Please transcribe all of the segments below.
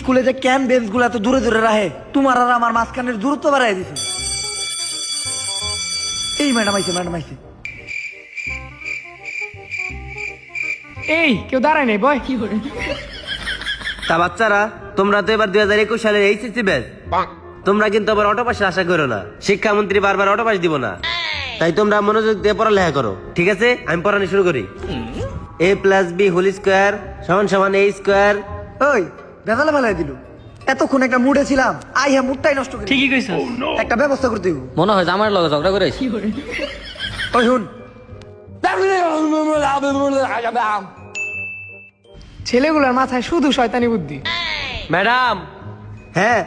স্কুলে যে can bench গুলা তো দূরে দূরে রাখে, তোমার আর আমার মাঝখানের দূরত্ব বাড়াই দিছে। এই ম্যাডাম আইছে। এই কেউ দাঁড়ায় নাই বয়। তা বাচ্চারা, তোমরা তো এবার 2021 সালের এইচএসসি ব্যাচ। তোমরা কিন্তু আবার অটো পাসের আশা করো না। শিক্ষামন্ত্রী বারবার অটো পাস দিব না, তাই তোমরা মনোযোগ দিয়ে পড়ালেখা করো, ঠিক আছে? আমি পড়ানো শুরু করি। a + b whole square = a square. ওই বেজালে ফেলাই দিল। এতক্ষণ একটা মুডে ছিলাম, আইহা মুডটাই নষ্ট করে। ঠিকই কইছ। একটা ব্যবস্থা করতে হইব। মনে হয় আমার লগে ঝগড়া করে ওই শুন, ছেলেগুলোর মাথায় শুধু শয়তানি বুদ্ধি। ম্যাডাম হ্যাঁ,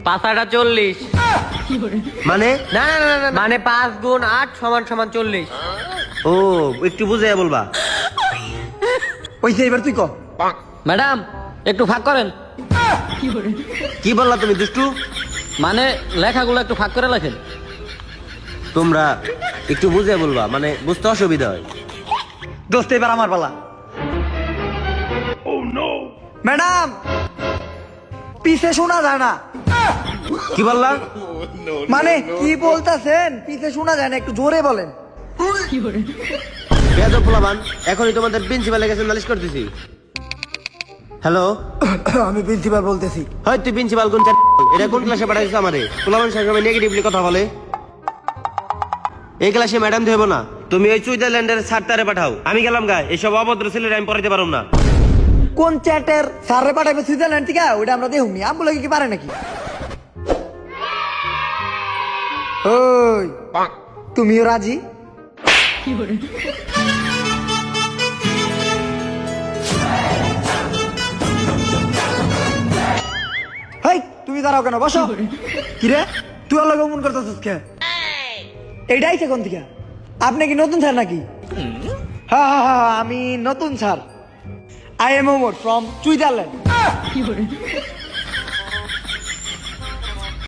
5 40। মানে না না না না, মানে 5 × 8 = 40। ও, একটু বুঝে বলবা। ওইসে এবার তুই ক। ম্যাডাম একটু ফাঁক করেন। কি বললা তুমি দুষ্টু? মানে লেখাগুলো একটু ফাঁক করে লেখেন। তোমরা একটু বুঝে বলবা, মানে বুঝতে অসুবিধা হয়। দোস্ত এবার আমার পালা। ম্যাডাম, পিছে শোনা যায় না। কি বললা? মানে কি বলতাছেন? পিছে শোনা যায় না, একটু জোরে বলেন। বেয়াদব পোলাপান, এখনই তোমাদের প্রিন্সিপালের কাছে নালিশ করতেছি। হ্যালো, আমি প্রিন্সিপাল বলতেছি। হয় তুই প্রিন্সিপাল কোন এটা কোন ক্লাসে পাঠাইছিস আমারে? পোলাপান সবসময় নেগেটিভলি কথা বলে। এই ক্লাসে ম্যাডাম দেব না, তুমি ওই সুইজারল্যান্ডের স্যারটারে পাঠাও। আমি গেলাম গা, এইসব অভদ্র ছেলেরা আমি পড়াইতে পারব না। কোন চ্যাটের স্যারে পাঠাবে সুইজারল্যান্ড থেকে? ওইটা আমরা দেখুনি। আমগুলো কি পারে নাকি? ওই তুমিও রাজি? হেই, তুমি দাঁড়াও কেন? বসো। কিরে, তুই অলগ মন করতেছিস কে? এইটাই কোন থেকে? আপনি কি নতুন স্যার নাকি? হ্যাঁ, আমি নতুন sir. I am Omar from Switzerland.